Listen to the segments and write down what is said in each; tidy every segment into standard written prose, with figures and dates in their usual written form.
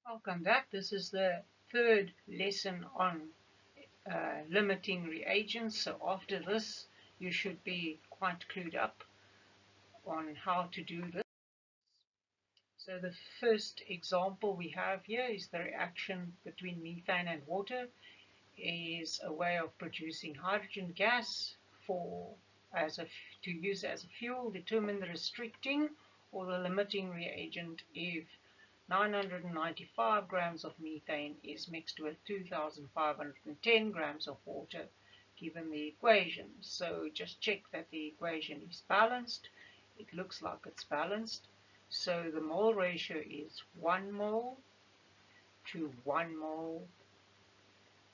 Welcome back. This is the third lesson on limiting reagents. So after this, you should be quite clued up on how to do this. So the first example we have here is the reaction between methane and water. Is a way of producing hydrogen gas to use as a fuel. Determine the restricting or the limiting reagent if 995 grams of methane is mixed with 2510 grams of water given the equation. So just check that the equation is balanced. It looks like it's balanced. So the mole ratio is 1 mole to 1 mole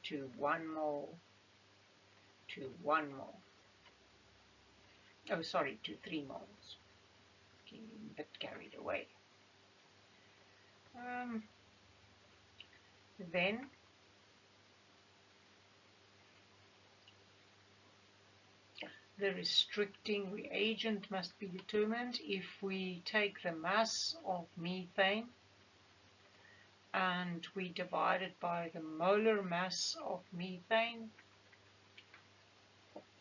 to 1 mole to 1 mole. Oh, sorry, to 3 moles. Getting a bit carried away. Then the restricting reagent must be determined. If we take the mass of methane and we divide it by the molar mass of methane,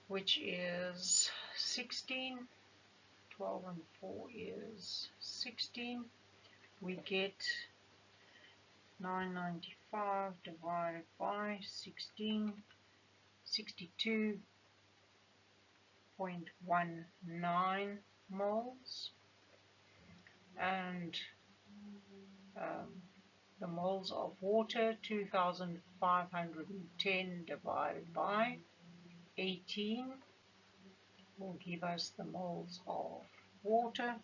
which is 16, 12 and 4 is 16, we get 995 divided by 16, 62.19 moles, and the moles of water, 2510 divided by 18 will give us the moles of water.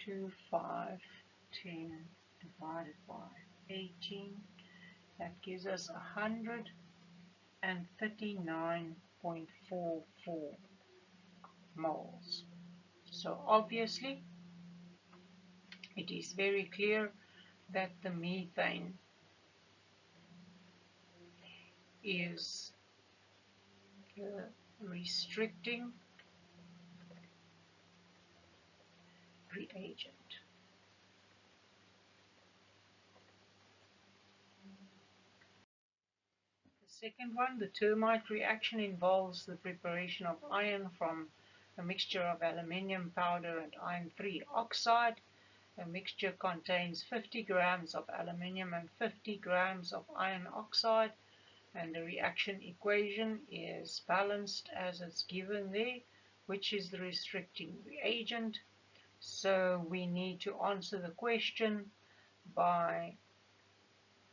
2510 divided by 18, that gives us 139.44 moles. So obviously it is very clear that the methane is the restricting reagent. The second one, the thermite reaction, involves the preparation of iron from a mixture of aluminium powder and iron 3 oxide. The mixture contains 50 grams of aluminium and 50 grams of iron oxide, and the reaction equation is balanced as it's given there, which is the restricting reagent. So we need to answer the question by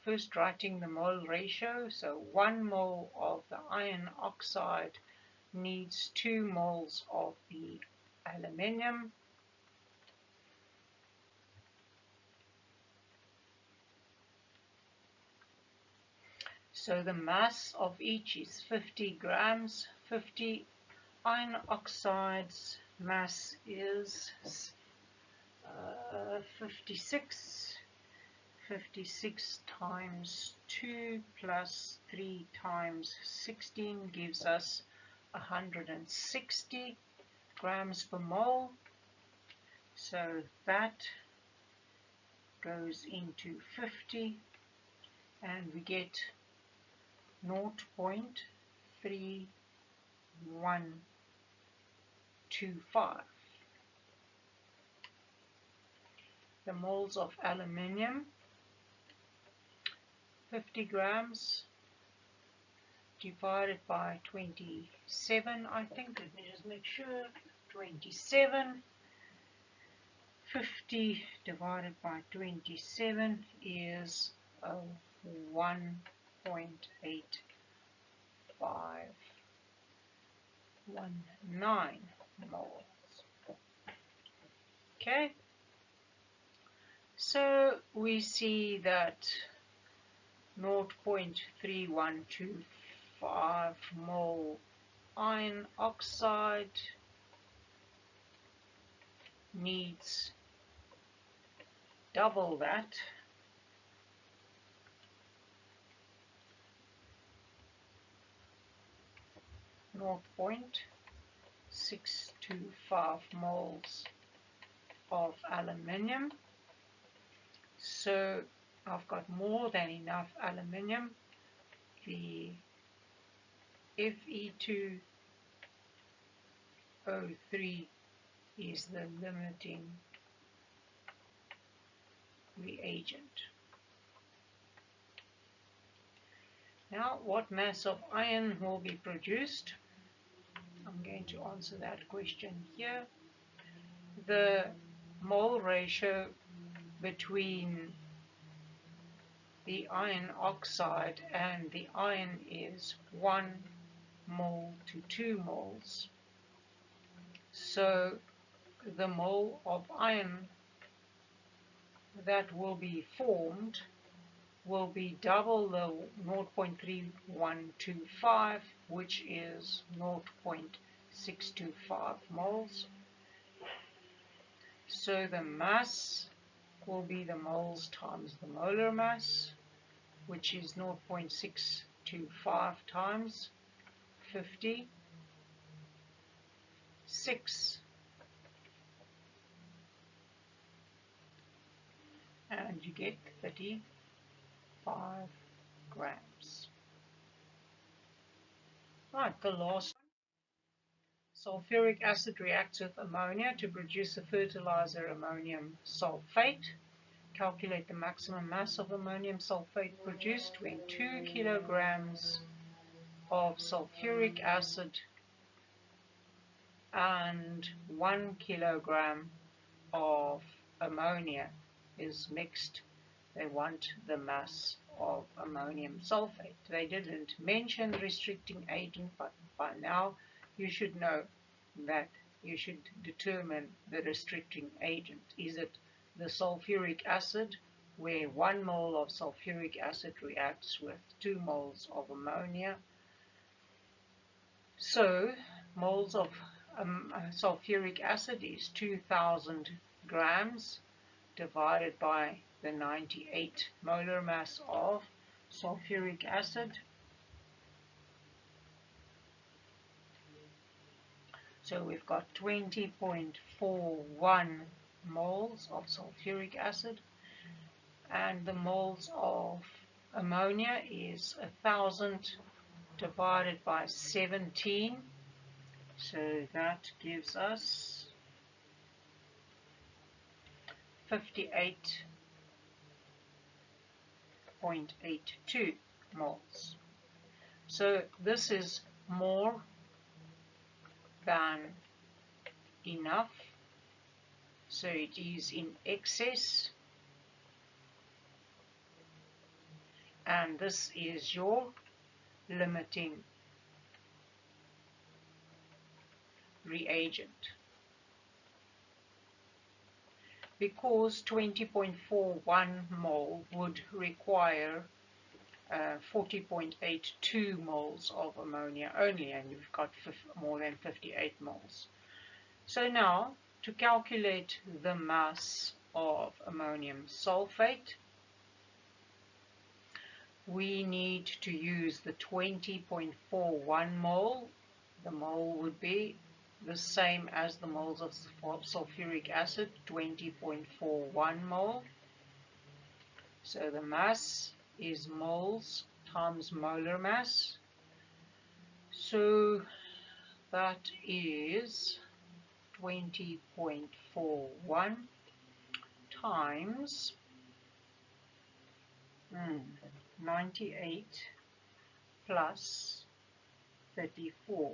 first writing the mole ratio. So 1 mole of the iron oxide needs 2 moles of the aluminium. So the mass of each is 50 grams. 50 iron oxide's mass is 56. 56 times 2 plus 3 times 16 gives us 160 grams per mole. So that goes into 50 and we get 0.3125. The moles of aluminium, 50 grams divided by 27, I think. Let me just make sure. 27. 50 divided by 27 is 1.8519 moles. Okay, so we see that 0.3125 mole iron oxide needs double that, Zero point 625 moles of aluminium. So I've got more than enough aluminium. The Fe2O3 is the limiting reagent. Now, what mass of iron will be produced? I'm going to answer that question here. The mole ratio between the iron oxide and the iron is 1 mole to 2 moles. So the mole of iron that will be formed will be double the 0.3125, which is 0.625 moles. So the mass will be the moles times the molar mass, which is 0.625 times 56. And you get 35 grams. Right, the last one. Sulphuric acid reacts with ammonia to produce the fertiliser ammonium sulphate. Calculate the maximum mass of ammonium sulphate produced when 2 kilograms of sulphuric acid and 1 kilogram of ammonia is mixed. They want the mass of ammonium sulphate. They didn't mention restricting agent, but by now you should know that you should determine the restricting agent. Is it the sulphuric acid, where 1 mole of sulphuric acid reacts with 2 moles of ammonia? So moles of sulphuric acid is 2,000 grams divided by the 98 molar mass of sulphuric acid. So we've got 20.41 moles of sulphuric acid, and the moles of ammonia is 1,000 divided by 17. So that gives us 58.82 moles. So this is more than enough. So it is in excess. And this is your limiting reagent. Because 20.41 mole would require 40.82 moles of ammonia only, and you've got more than 58 moles. So now, to calculate the mass of ammonium sulphate, we need to use the 20.41 mole. The mole would be the same as the moles of sulphuric acid, 20.41 mole. So the mass is moles times molar mass. So that is 20.41 times 98 plus 34,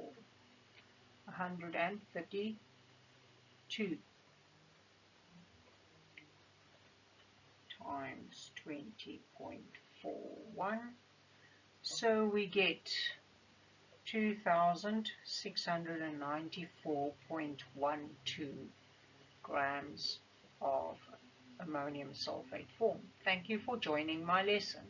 132 times 20.41. So we get 2,694.12 grams of ammonium sulphate formed. Thank you for joining my lesson.